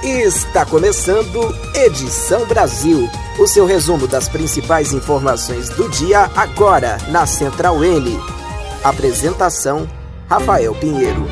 Está começando Edição Brasil, o seu resumo das principais informações do dia agora na Central N. Apresentação, Rafael Pinheiro.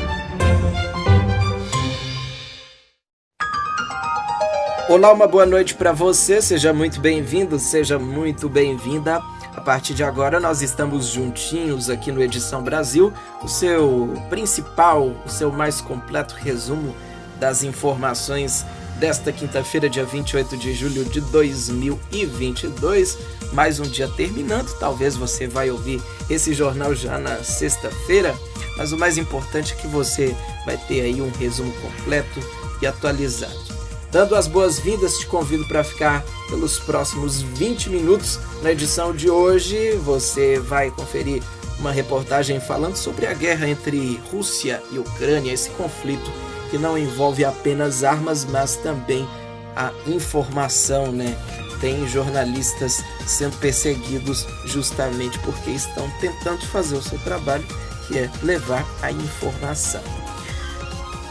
Olá, uma boa noite para você, seja muito bem-vindo, seja muito bem-vinda. A partir de agora nós estamos juntinhos aqui no Edição Brasil, o seu principal, o seu mais completo resumo das informações desta quinta-feira, dia 28 de julho de 2022. Mais um dia terminando, talvez você vai ouvir esse jornal já na sexta-feira, mas o mais importante é que você vai ter aí um resumo completo e atualizado. Dando as boas-vindas, te convido para ficar pelos próximos 20 minutos. Na edição de hoje, você vai conferir uma reportagem falando sobre a guerra entre Rússia e Ucrânia, esse conflito que não envolve apenas armas, mas também a informação, né? Tem jornalistas sendo perseguidos justamente porque estão tentando fazer o seu trabalho, que é levar a informação.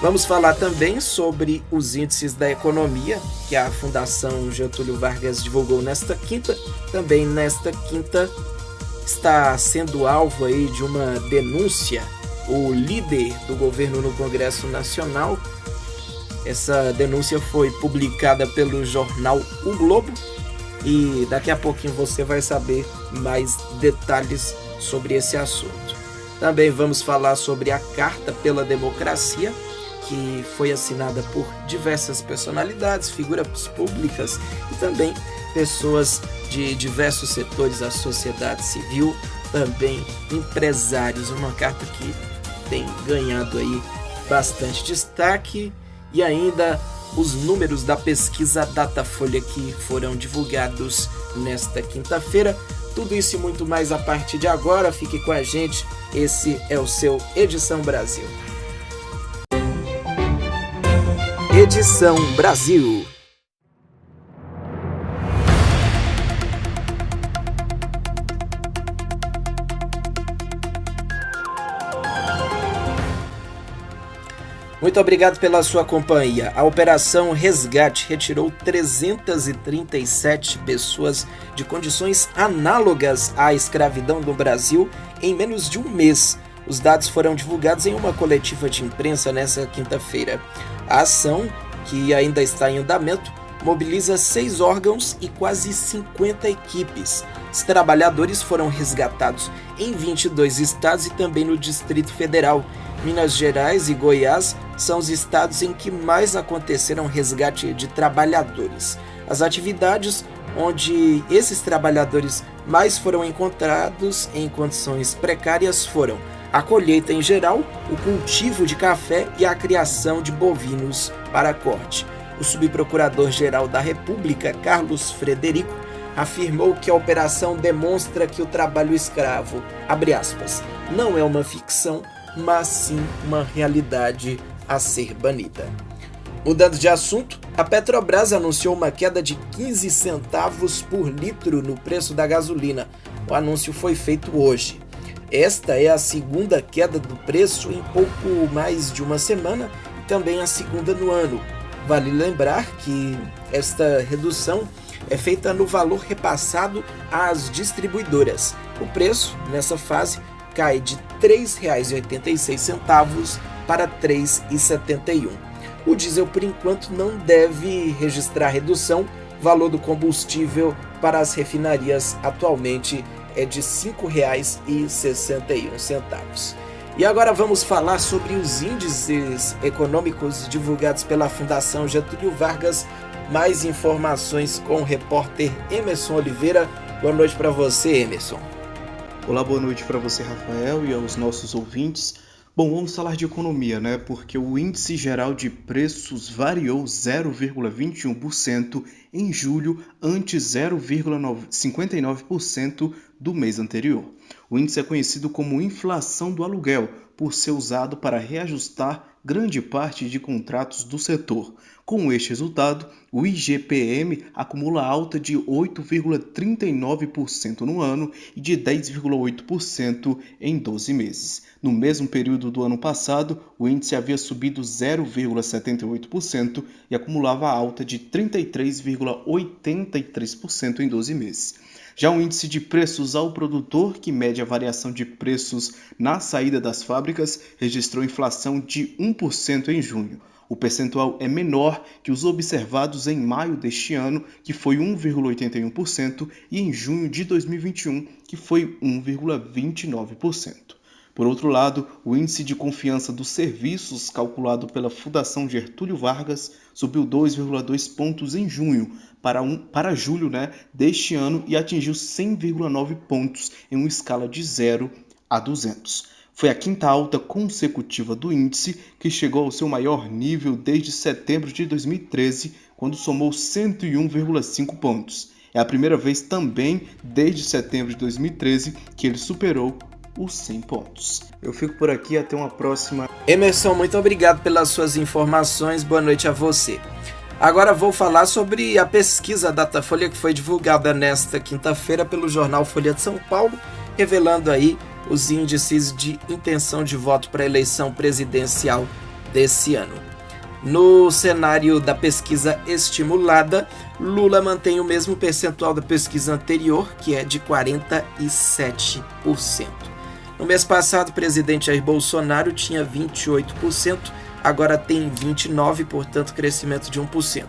Vamos falar também sobre os índices da economia que a Fundação Getúlio Vargas divulgou nesta quinta. Também nesta quinta está sendo alvo aí de uma denúncia o líder do governo no Congresso Nacional. Essa denúncia foi publicada pelo jornal O Globo e daqui a pouquinho você vai saber mais detalhes sobre esse assunto. Também vamos falar sobre a Carta pela Democracia, que foi assinada por diversas personalidades, figuras públicas e também pessoas de diversos setores da sociedade civil, também empresários. Uma carta que tem ganhado aí bastante destaque, e ainda os números da pesquisa Datafolha que foram divulgados nesta quinta-feira. Tudo isso e muito mais a partir de agora. Fique com a gente, esse é o seu Edição Brasil. Edição Brasil. Muito obrigado pela sua companhia. A Operação Resgate retirou 337 pessoas de condições análogas à escravidão no Brasil em menos de um mês. Os dados foram divulgados em uma coletiva de imprensa nesta quinta-feira. A ação, que ainda está em andamento, mobiliza 6 órgãos e quase 50 equipes. Os trabalhadores foram resgatados em 22 estados e também no Distrito Federal. Minas Gerais e Goiás são os estados em que mais aconteceram resgate de trabalhadores. As atividades onde esses trabalhadores mais foram encontrados em condições precárias foram a colheita em geral, o cultivo de café e a criação de bovinos para corte. O subprocurador-geral da República, Carlos Frederico, afirmou que a operação demonstra que o trabalho escravo, abre aspas, não é uma ficção, mas sim uma realidade a ser banida. Mudando de assunto, a Petrobras anunciou uma queda de 15 centavos por litro no preço da gasolina. O anúncio foi feito hoje. Esta é a segunda queda do preço em pouco mais de uma semana e também a segunda no ano. Vale lembrar que esta redução é feita no valor repassado às distribuidoras. O preço, nessa fase, cai de R$ 3,86 para R$ 3,71. O diesel, por enquanto, não deve registrar redução. O valor do combustível para as refinarias atualmente é de R$ 5,61. E agora vamos falar sobre os índices econômicos divulgados pela Fundação Getúlio Vargas. Mais informações com o repórter Emerson Oliveira. Boa noite para você, Emerson. Olá, boa noite para você, Rafael, e aos nossos ouvintes. Bom, vamos falar de economia, né? Porque o índice geral de preços variou 0,21% em julho, ante 0,59% do mês anterior. O índice é conhecido como inflação do aluguel, por ser usado para reajustar grande parte de contratos do setor. Com este resultado, o IGPM acumula alta de 8,39% no ano e de 10,8% em 12 meses. No mesmo período do ano passado, o índice havia subido 0,78% e acumulava alta de 33,83% em 12 meses. Já o índice de preços ao produtor, que mede a variação de preços na saída das fábricas, registrou inflação de 1% em junho. O percentual é menor que os observados em maio deste ano, que foi 1,81%, e em junho de 2021, que foi 1,29%. Por outro lado, o índice de confiança dos serviços, calculado pela Fundação Getúlio Vargas, subiu 2,2 pontos em junho para julho deste ano e atingiu 100,9 pontos em uma escala de 0 a 200. Foi a quinta alta consecutiva do índice, que chegou ao seu maior nível desde setembro de 2013, quando somou 101,5 pontos. É a primeira vez também desde setembro de 2013 que ele superou os 100 pontos. Eu fico por aqui, até uma próxima. Emerson, muito obrigado pelas suas informações, boa noite a você. Agora vou falar sobre a pesquisa Datafolha que foi divulgada nesta quinta-feira pelo jornal Folha de São Paulo, revelando aí os índices de intenção de voto para a eleição presidencial desse ano. No cenário da pesquisa estimulada, Lula mantém o mesmo percentual da pesquisa anterior, que é de 47%. No mês passado, o presidente Jair Bolsonaro tinha 28%, agora tem 29%, portanto, crescimento de 1%.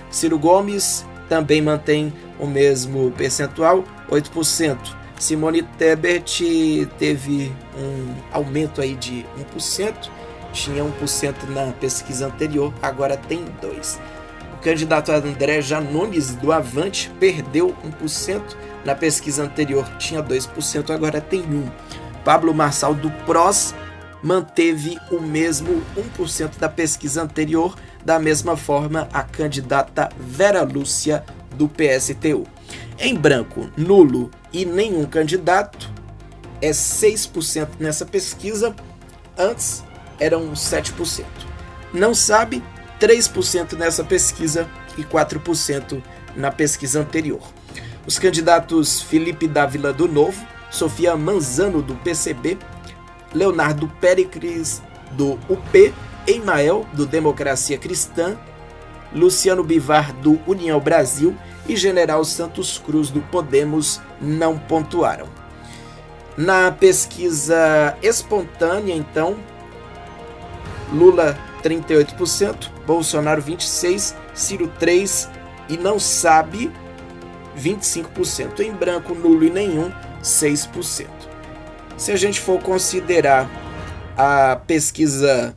Ciro Gomes também mantém o mesmo percentual, 8%. Simone Tebet teve um aumento aí de 1%, tinha 1% na pesquisa anterior, agora tem 2%. O candidato André Janones, do Avante, perdeu 1%, na pesquisa anterior tinha 2%, agora tem 1%. Pablo Marçal, do PROS, manteve o mesmo 1% da pesquisa anterior, da mesma forma a candidata Vera Lúcia, do PSTU. Em branco, nulo e nenhum candidato, é 6% nessa pesquisa, antes eram 7%. Não sabe, 3% nessa pesquisa e 4% na pesquisa anterior. Os candidatos Felipe Dávila, do Novo, Sofia Manzano, do PCB, Leonardo Péricles, do UP, Emael, do Democracia Cristã, Luciano Bivar, do União Brasil e General Santos Cruz, do Podemos, não pontuaram. Na pesquisa espontânea, então, Lula 38%, Bolsonaro 26%, Ciro 3% e não sabe 25%. Em branco, nulo e nenhum, 6%. Se a gente for considerar a pesquisa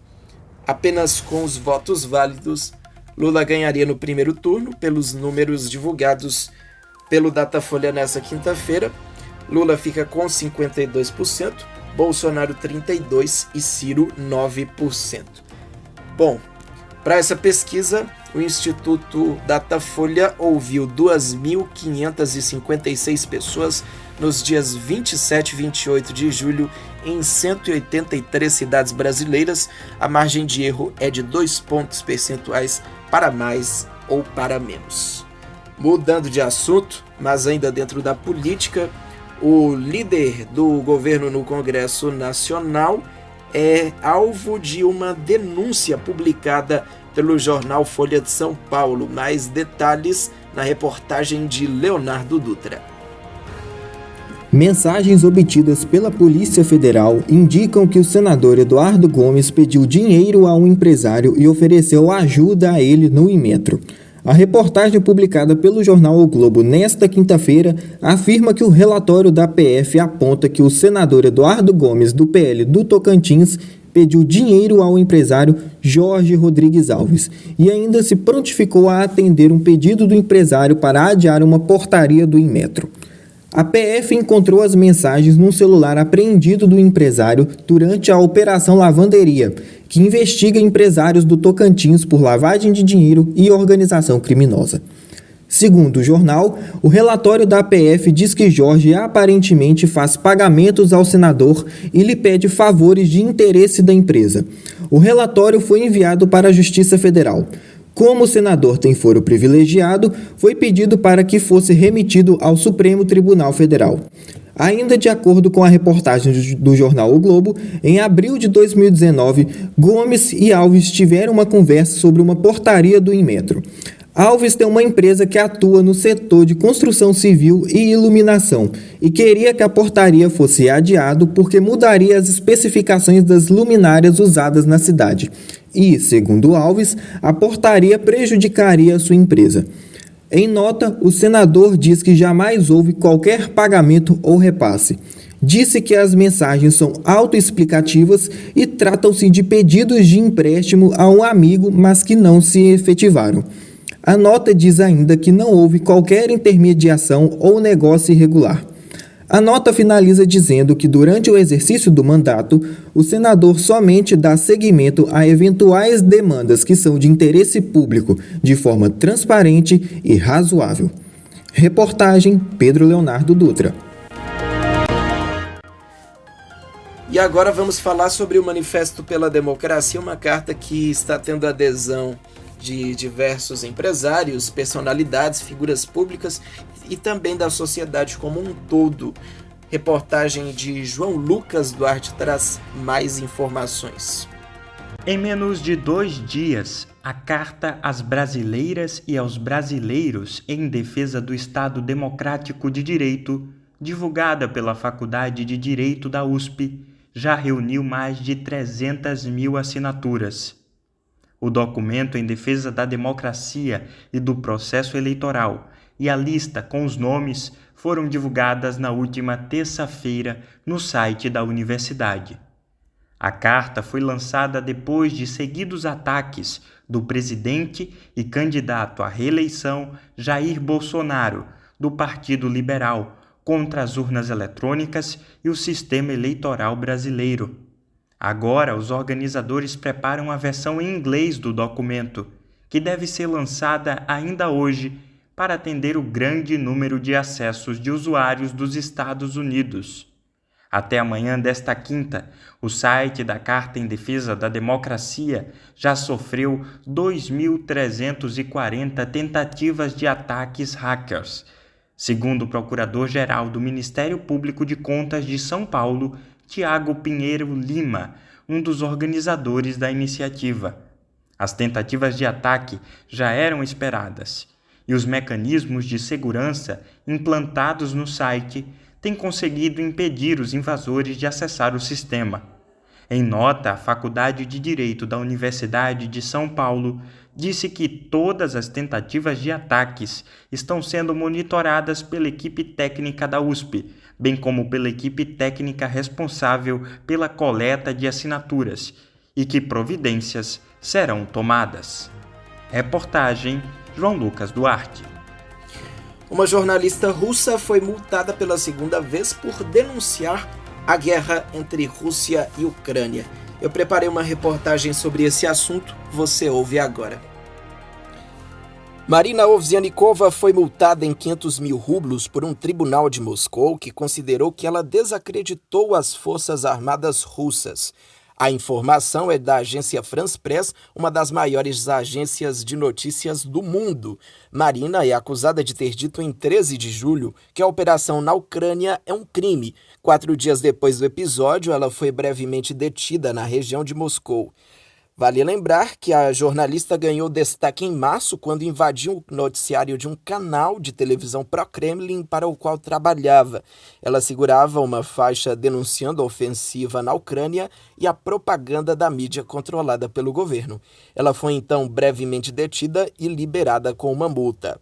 apenas com os votos válidos, Lula ganharia no primeiro turno, pelos números divulgados pelo Datafolha nessa quinta-feira. Lula fica com 52%, Bolsonaro 32% e Ciro 9%. Bom, para essa pesquisa, o Instituto Datafolha ouviu 2.556 pessoas nos dias 27 e 28 de julho em 183 cidades brasileiras. A margem de erro é de 2 pontos percentuais para mais ou para menos. Mudando de assunto, mas ainda dentro da política, o líder do governo no Congresso Nacional é alvo de uma denúncia publicada pelo jornal Folha de São Paulo. Mais detalhes na reportagem de Leonardo Dutra. Mensagens obtidas pela Polícia Federal indicam que o senador Eduardo Gomes pediu dinheiro a um empresário e ofereceu ajuda a ele no Inmetro. A reportagem publicada pelo jornal O Globo nesta quinta-feira afirma que o relatório da PF aponta que o senador Eduardo Gomes, do PL do Tocantins, pediu dinheiro ao empresário Jorge Rodrigues Alves e ainda se prontificou a atender um pedido do empresário para adiar uma portaria do Inmetro. A PF encontrou as mensagens num celular apreendido do empresário durante a Operação Lavanderia, que investiga empresários do Tocantins por lavagem de dinheiro e organização criminosa. Segundo o jornal, o relatório da APF diz que Jorge aparentemente faz pagamentos ao senador e lhe pede favores de interesse da empresa. O relatório foi enviado para a Justiça Federal. Como o senador tem foro privilegiado, foi pedido para que fosse remetido ao Supremo Tribunal Federal. Ainda de acordo com a reportagem do jornal O Globo, em abril de 2019, Gomes e Alves tiveram uma conversa sobre uma portaria do Inmetro. Alves tem uma empresa que atua no setor de construção civil e iluminação e queria que a portaria fosse adiado porque mudaria as especificações das luminárias usadas na cidade. E, segundo Alves, a portaria prejudicaria a sua empresa. Em nota, o senador diz que jamais houve qualquer pagamento ou repasse. Disse que as mensagens são autoexplicativas e tratam-se de pedidos de empréstimo a um amigo, mas que não se efetivaram. A nota diz ainda que não houve qualquer intermediação ou negócio irregular. A nota finaliza dizendo que durante o exercício do mandato, o senador somente dá seguimento a eventuais demandas que são de interesse público de forma transparente e razoável. Reportagem Pedro Leonardo Dutra. E agora vamos falar sobre o Manifesto pela Democracia, uma carta que está tendo adesão de diversos empresários, personalidades, figuras públicas e também da sociedade como um todo. Reportagem de João Lucas Duarte traz mais informações. Em menos de 2 dias, a Carta às Brasileiras e aos Brasileiros em Defesa do Estado Democrático de Direito, divulgada pela Faculdade de Direito da USP, já reuniu mais de 300.000 assinaturas. O documento em defesa da democracia e do processo eleitoral e a lista com os nomes foram divulgadas na última terça-feira no site da universidade. A carta foi lançada depois de seguidos ataques do presidente e candidato à reeleição Jair Bolsonaro, do Partido Liberal, contra as urnas eletrônicas e o sistema eleitoral brasileiro. Agora, os organizadores preparam a versão em inglês do documento, que deve ser lançada ainda hoje para atender o grande número de acessos de usuários dos Estados Unidos. Até amanhã desta quinta, o site da Carta em Defesa da Democracia já sofreu 2.340 tentativas de ataques hackers, segundo o Procurador-Geral do Ministério Público de Contas de São Paulo, Tiago Pinheiro Lima, um dos organizadores da iniciativa. As tentativas de ataque já eram esperadas, e os mecanismos de segurança implantados no site têm conseguido impedir os invasores de acessar o sistema. Em nota, a Faculdade de Direito da Universidade de São Paulo disse que todas as tentativas de ataques estão sendo monitoradas pela equipe técnica da USP, bem como pela equipe técnica responsável pela coleta de assinaturas, e que providências serão tomadas. Reportagem João Lucas Duarte. Uma jornalista russa foi multada pela segunda vez por denunciar a guerra entre Rússia e Ucrânia. Eu preparei uma reportagem sobre esse assunto, você ouve agora. Marina Ovsyanikova foi multada em 500.000 rublos por um tribunal de Moscou que considerou que ela desacreditou as forças armadas russas. A informação é da agência France Press, uma das maiores agências de notícias do mundo. Marina é acusada de ter dito em 13 de julho que a operação na Ucrânia é um crime. 4 dias depois do episódio, ela foi brevemente detida na região de Moscou. Vale lembrar que a jornalista ganhou destaque em março quando invadiu o noticiário de um canal de televisão pró-Kremlin para o qual trabalhava. Ela segurava uma faixa denunciando a ofensiva na Ucrânia e a propaganda da mídia controlada pelo governo. Ela foi então brevemente detida e liberada com uma multa.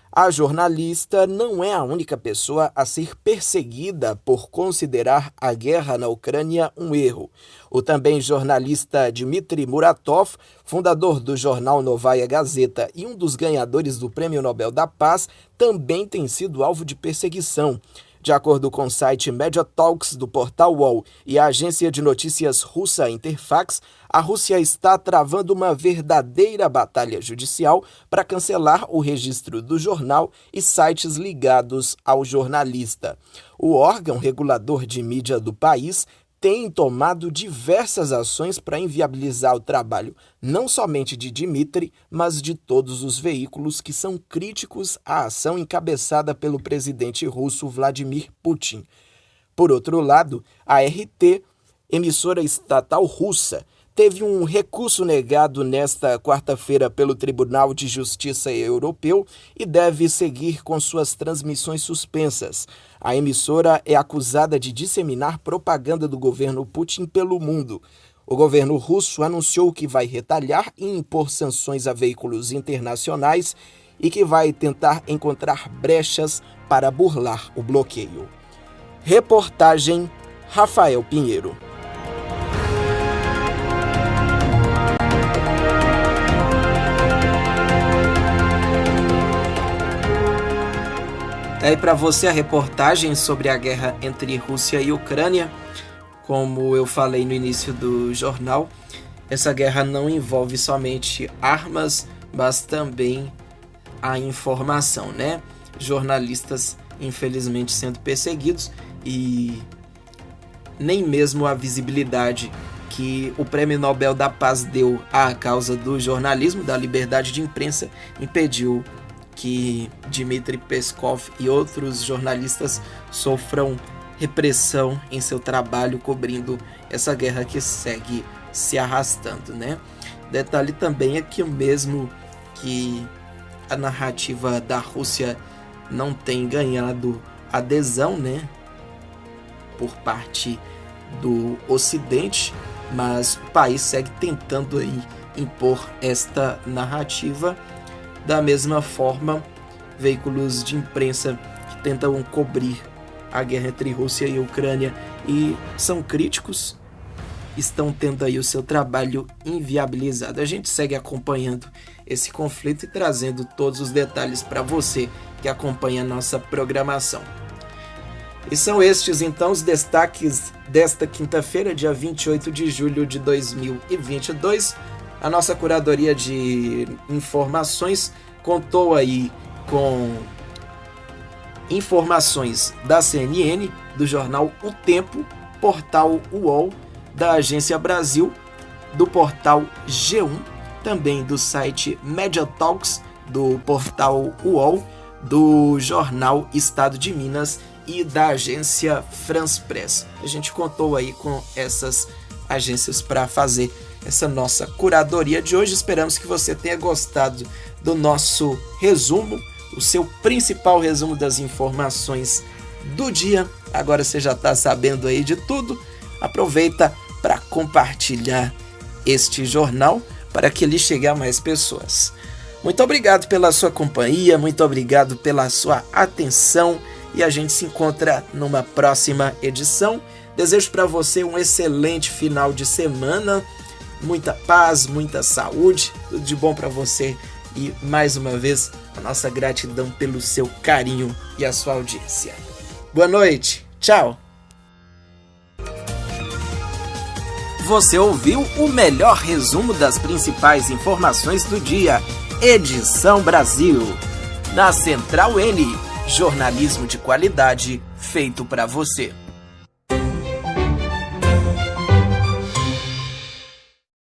A jornalista não é a única pessoa a ser perseguida por considerar a guerra na Ucrânia um erro. O também jornalista Dmitry Muratov, fundador do jornal Novaya Gazeta e um dos ganhadores do Prêmio Nobel da Paz, também tem sido alvo de perseguição. De acordo com o site Mediatalks do portal UOL e a agência de notícias russa Interfax, a Rússia está travando uma verdadeira batalha judicial para cancelar o registro do jornal e sites ligados ao jornalista. O órgão regulador de mídia do país tem tomado diversas ações para inviabilizar o trabalho, não somente de Dmitry, mas de todos os veículos que são críticos à ação encabeçada pelo presidente russo Vladimir Putin. Por outro lado, a RT, emissora estatal russa, teve um recurso negado nesta quarta-feira pelo Tribunal de Justiça Europeu e deve seguir com suas transmissões suspensas. A emissora é acusada de disseminar propaganda do governo Putin pelo mundo. O governo russo anunciou que vai retalhar e impor sanções a veículos internacionais e que vai tentar encontrar brechas para burlar o bloqueio. Reportagem Rafael Pinheiro. Aí para você a reportagem sobre a guerra entre Rússia e Ucrânia. Como eu falei no início do jornal, essa guerra não envolve somente armas, mas também a informação, né? Jornalistas, infelizmente, sendo perseguidos e nem mesmo a visibilidade que o Prêmio Nobel da Paz deu à causa do jornalismo, da liberdade de imprensa, impediu que Dmitry Peskov e outros jornalistas sofram repressão em seu trabalho cobrindo essa guerra que segue se arrastando, né? Detalhe também é que mesmo que a narrativa da Rússia não tem ganhado adesão, né, por parte do Ocidente, mas o país segue tentando aí impor esta narrativa. Da mesma forma, veículos de imprensa que tentam cobrir a guerra entre Rússia e Ucrânia e são críticos, estão tendo aí o seu trabalho inviabilizado. A gente segue acompanhando esse conflito e trazendo todos os detalhes para você que acompanha a nossa programação. E são estes, então, os destaques desta quinta-feira, dia 28 de julho de 2022. A nossa curadoria de informações contou aí com informações da CNN, do jornal O Tempo, portal UOL, da Agência Brasil, do portal G1, também do site Mediatalks, do portal UOL, do jornal Estado de Minas e da agência France Press. A gente contou aí com essas agências para fazer essa nossa curadoria de hoje. Esperamos que você tenha gostado do nosso resumo, o seu principal resumo das informações do dia. Agora você já está sabendo aí de tudo. Aproveita para compartilhar este jornal para que ele chegue a mais pessoas. Muito obrigado pela sua companhia, muito obrigado pela sua atenção e a gente se encontra numa próxima edição. Desejo para você um excelente final de semana, muita paz, muita saúde, tudo de bom para você e mais uma vez a nossa gratidão pelo seu carinho e a sua audiência. Boa noite, tchau! Você ouviu o melhor resumo das principais informações do dia, Edição Brasil. Na Central N, jornalismo de qualidade feito para você.